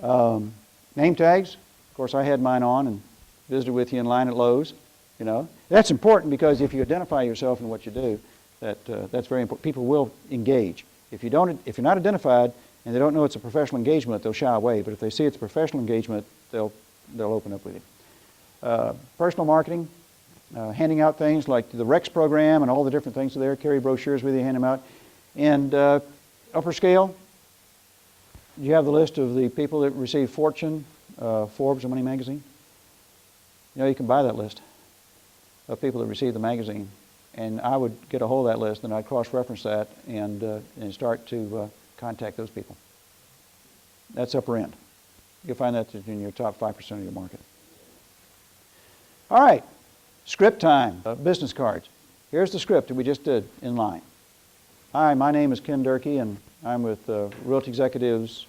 you. Name tags. Of course, I had mine on and visited with you in line at Lowe's. That's important because if you identify yourself in what you do, that's very important. People will engage. If you're not identified and they don't know it's a professional engagement, they'll shy away. But if they see it's a professional engagement, they'll open up with you. Personal marketing. Handing out things like the REX program and all the different things there. Carry brochures with you, hand them out. And upper scale, you have the list of the people that receive Fortune, Forbes, or Money Magazine. You can buy that list of people that receive the magazine. And I would get a hold of that list and I'd cross-reference that and start to contact those people. That's upper end. You'll find that in your top 5% of your market. All right. Script time, business cards. Here's the script that we just did in line. Hi, my name is Ken Durkee and I'm with Realty Executives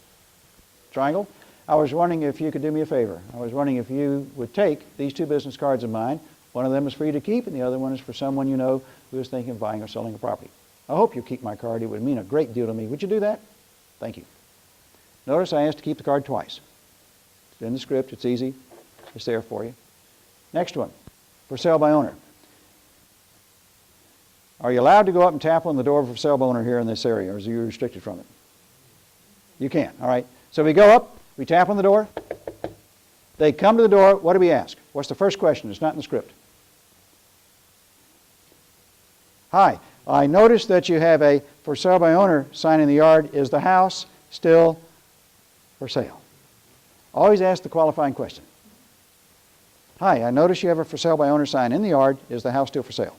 Triangle. I was wondering if you could do me a favor. I was wondering if you would take these 2 business cards of mine. One of them is for you to keep and the other one is for someone you know who is thinking of buying or selling a property. I hope you'll keep my card. It would mean a great deal to me. Would you do that? Thank you. Notice I asked to keep the card twice. It's in the script. It's easy. It's there for you. Next one. For sale by owner. Are you allowed to go up and tap on the door of a for sale by owner here in this area, or is you restricted from it? You can, all right. So we go up, we tap on the door. They come to the door. What do we ask? What's the first question? It's not in the script. Hi, I noticed that you have a for sale by owner sign in the yard. Is the house still for sale? Always ask the qualifying question. Hi, I notice you have a for sale by owner sign in the yard. Is the house still for sale?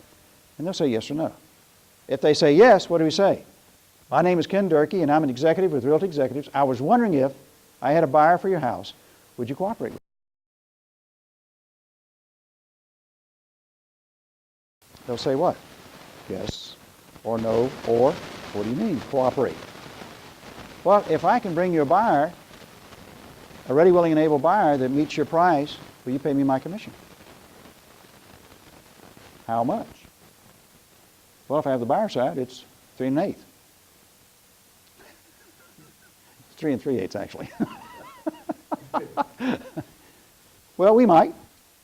And they'll say yes or no. If they say yes, what do we say? My name is Ken Durkee and I'm an executive with Realty Executives. I was wondering if I had a buyer for your house. Would you cooperate with me? They'll say what? Yes or no, or what do you mean, cooperate? Well, if I can bring you a buyer, a ready, willing, and able buyer that meets your price, will you pay me my commission? How much? Well, if I have the buyer side, it's 3 1/8. 3 3/8 actually. Well, we might.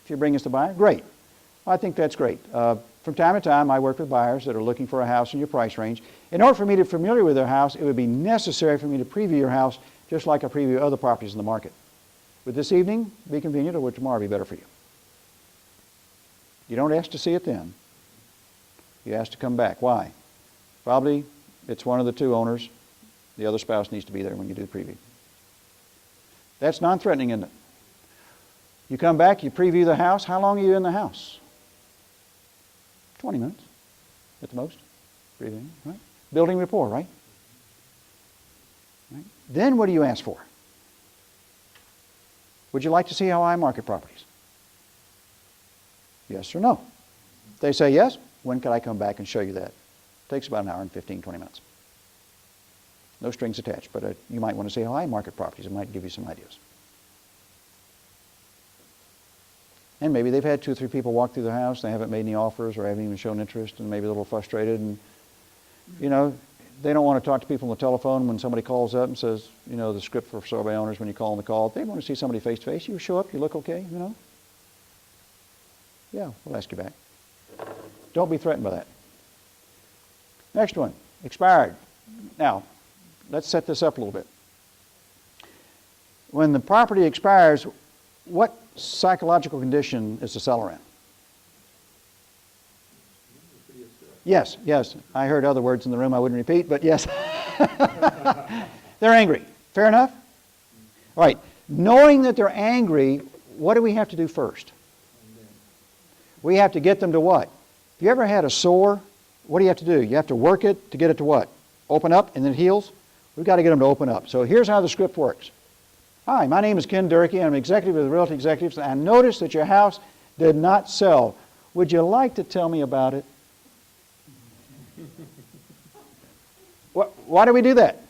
If you bring us the buyer, great. I think that's great. From time to time, I work with buyers that are looking for a house in your price range. In order for me to be familiar with their house, it would be necessary for me to preview your house just like I preview other properties in the market. Would this evening be convenient, or would tomorrow be better for you? You don't ask to see it then. You ask to come back. Why? Probably it's one of the two owners. The other spouse needs to be there when you do the preview. That's non-threatening, isn't it? You come back, you preview the house. How long are you in the house? 20 minutes at the most. Previewing, right? Building rapport, right? Right? Then what do you ask for? Would you like to see how I market properties? Yes or no? If they say yes, when could I come back and show you that? It takes about an hour and 15, 20 minutes. No strings attached, but you might want to see how I market properties. It might give you some ideas. And maybe they've had 2 or 3 people walk through the house, they haven't made any offers or haven't even shown interest, and maybe a little frustrated, and you know, they don't want to talk to people on the telephone when somebody calls up and says, you know, the script for survey owners when you call on the call. They want to see somebody face to face. You show up, you look okay, you know. Yeah, we'll ask you back. Don't be threatened by that. Next one, expired. Now, let's set this up a little bit. When the property expires, what psychological condition is the seller in? Yes, yes. I heard other words in the room I wouldn't repeat, but yes. They're angry. Fair enough? All right. Knowing that they're angry, what do we have to do first? We have to get them to what? If you ever had a sore, what do you have to do? You have to work it to get it to what? Open up and then it heals? We've got to get them to open up. So here's how the script works. Hi, my name is Ken Durkee. I'm executive with Realty Executives. I noticed that your house did not sell. Would you like to tell me about it? Why do we do that?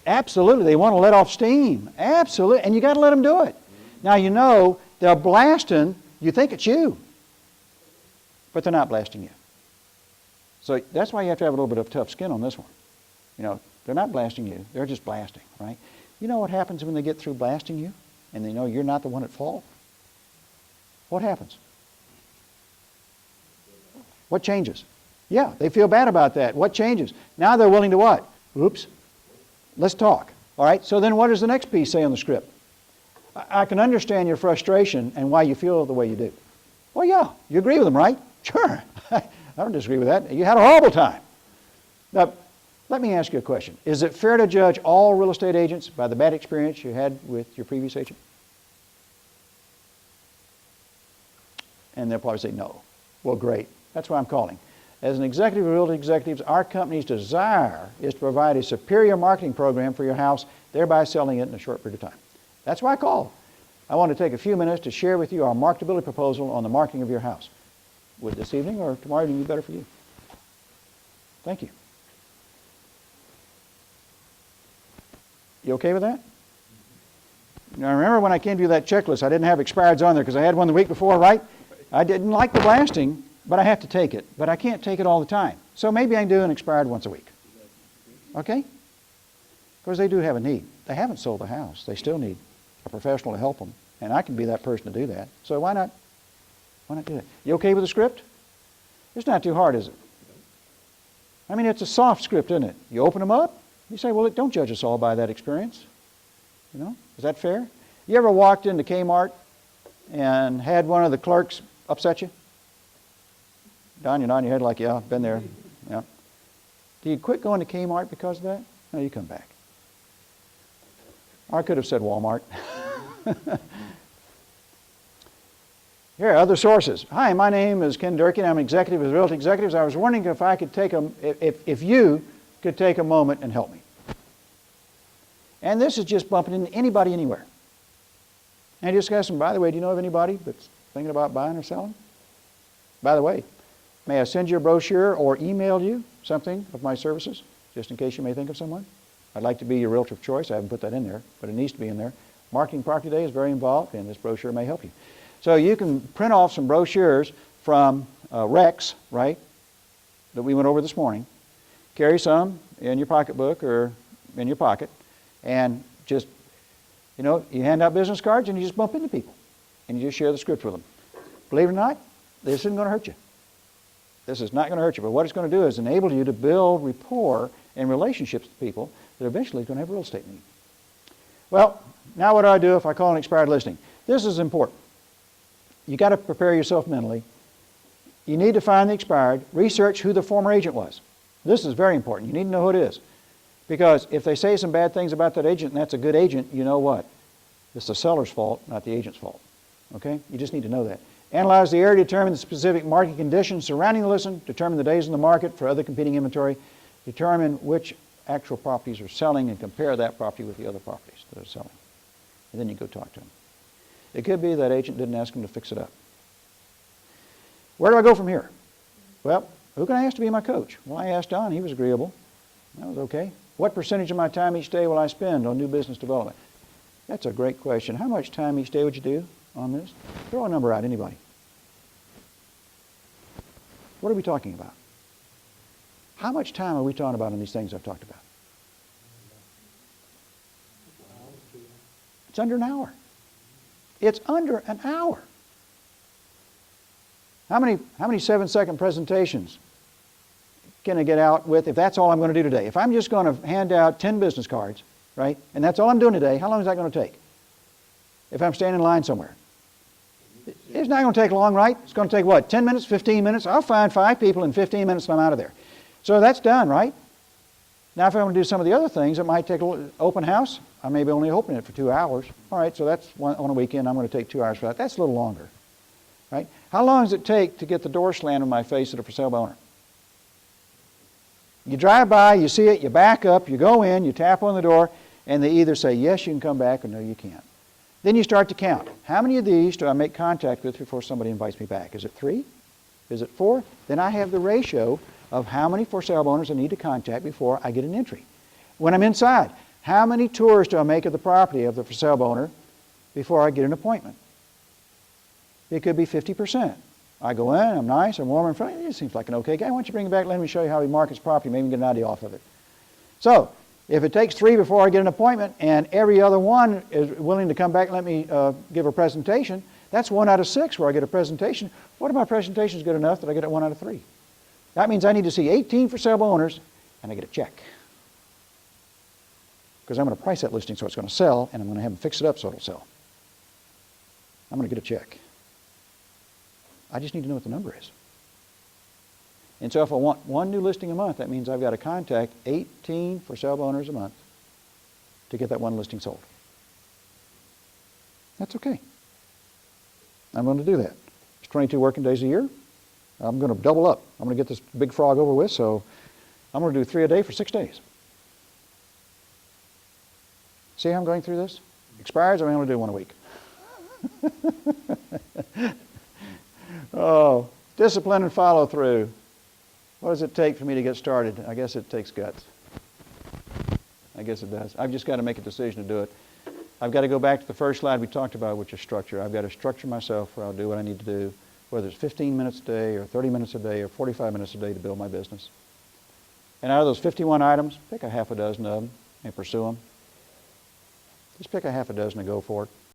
Absolutely. They want to let off steam. Absolutely. And you got to let them do it. Now, you know, they're blasting. You think it's you. But they're not blasting you. So that's why you have to have a little bit of tough skin on this one. You know, they're not blasting you. They're just blasting, right? You know what happens when they get through blasting you and they know you're not the one at fault? What happens? What changes? Yeah, they feel bad about that. What changes? Now they're willing to what? Oops. Let's talk. All right, so then what does the next piece say on the script? I can understand your frustration and why you feel the way you do. Well, yeah, you agree with them, right? Sure. I don't disagree with that. You had a horrible time. Now, let me ask you a question. Is it fair to judge all real estate agents by the bad experience you had with your previous agent? And they'll probably say no. Well, great. That's why I'm calling. As an executive of Realty Executives, our company's desire is to provide a superior marketing program for your house, thereby selling it in a short period of time. That's why I called. I want to take a few minutes to share with you our marketability proposal on the marketing of your house. Would this evening or tomorrow evening be better for you? Thank you. You okay with that? Now remember when I came to you that checklist, I didn't have expireds on there because I had one the week before, right? I didn't like the blasting, but I have to take it. But I can't take it all the time. So maybe I can do an expired once a week. Okay? Because they do have a need. They haven't sold the house. They still need a professional to help them. And I can be that person to do that. So why not do that? You okay with the script? It's not too hard, is it? I mean, it's a soft script, isn't it? You open them up. You say, well, don't judge us all by that experience. You know, is that fair? You ever walked into Kmart and had one of the clerks upset you? Don, you're nodding your head like, yeah, been there. Yeah. Do you quit going to Kmart because of that? No, you come back. Or I could have said Walmart. Here, other sources. Hi, my name is Ken Durkee, and I'm executive with Realty Executives. I was wondering if I could take if you could take a moment and help me. And this is just bumping into anybody anywhere. And just ask them, by the way, do you know of anybody that's thinking about buying or selling? By the way, may I send you a brochure or email you something of my services, just in case you may think of someone? I'd like to be your realtor of choice. I haven't put that in there, but it needs to be in there. Marketing Property Day is very involved, and this brochure may help you. So you can print off some brochures from Rex, right, that we went over this morning. Carry some in your pocketbook or in your pocket, and just, you know, you hand out business cards and you just bump into people, and you just share the script with them. Believe it or not, this isn't going to hurt you. This is not going to hurt you, but what it's going to do is enable you to build rapport and relationships with people that eventually is going to have a real estate need. Well, now what do I do if I call an expired listing? This is important. You got to prepare yourself mentally. You need to find the expired, research who the former agent was. This is very important. You need to know who it is. Because if they say some bad things about that agent and that's a good agent, you know what? It's the seller's fault, not the agent's fault. Okay? You just need to know that. Analyze the area, determine the specific market conditions surrounding the listing, determine the days in the market for other competing inventory, determine which actual properties are selling and compare that property with the other properties that are selling. And then you go talk to them. It could be that agent didn't ask them to fix it up. Where do I go from here? Well, who can I ask to be my coach? Well, I asked Don. He was agreeable. That was okay. What percentage of my time each day will I spend on new business development? That's a great question. How much time each day would you do on this? Throw a number out, anybody. What are we talking about? How much time are we talking about on these things I've talked about? It's under an hour. It's under an hour. How many 7-second presentations can I get out with if that's all I'm going to do today? If I'm just going to hand out 10 business cards, right, and that's all I'm doing today, how long is that going to take? If I'm standing in line somewhere. It's not going to take long, right? It's going to take what, 10 minutes, 15 minutes? I'll find 5 people in 15 minutes and I'm out of there. So that's done, right? Now if I'm going to do some of the other things, it might take an open house. I may be only opening it for 2 hours. All right, so that's on a weekend. I'm going to take 2 hours for that. That's a little longer, right? How long does it take to get the door slammed in my face at a for sale by owner? You drive by, you see it, you back up, you go in, you tap on the door, and they either say, yes, you can come back, or no, you can't. Then you start to count. How many of these do I make contact with before somebody invites me back? Is it 3? Is it 4? Then I have the ratio of how many for sale owners I need to contact before I get an entry. When I'm inside, how many tours do I make of the property of the for sale owner before I get an appointment? It could be 50%. I go in, I'm nice, I'm warm in front. It seems like an okay guy. Why don't you bring him back, let me show you how he markets property, maybe get an idea off of it. So, if it takes 3 before I get an appointment and every other one is willing to come back and let me give a presentation, that's 1 out of 6 where I get a presentation. What if my presentation is good enough that I get it 1 out of 3? That means I need to see 18 for sale owners and I get a check. Because I'm going to price that listing so it's going to sell, and I'm going to have them fix it up so it'll sell. I'm going to get a check. I just need to know what the number is. And so if I want 1 new listing a month, that means I've got to contact 18 for sale owners a month to get that 1 listing sold. That's okay. I'm going to do that. It's 22 working days a year. I'm going to double up. I'm going to get this big frog over with, so I'm going to do 3 a day for 6 days. See how I'm going through this? Expires, I'm only going to do 1 a week. Oh, discipline and follow through. What does it take for me to get started? I guess it takes guts. I guess it does. I've just got to make a decision to do it. I've got to go back to the first slide we talked about, which is structure. I've got to structure myself where I'll do what I need to do, whether it's 15 minutes a day or 30 minutes a day or 45 minutes a day to build my business. And out of those 51 items, pick a half a dozen of them and pursue them. Just pick a half a dozen and go for it.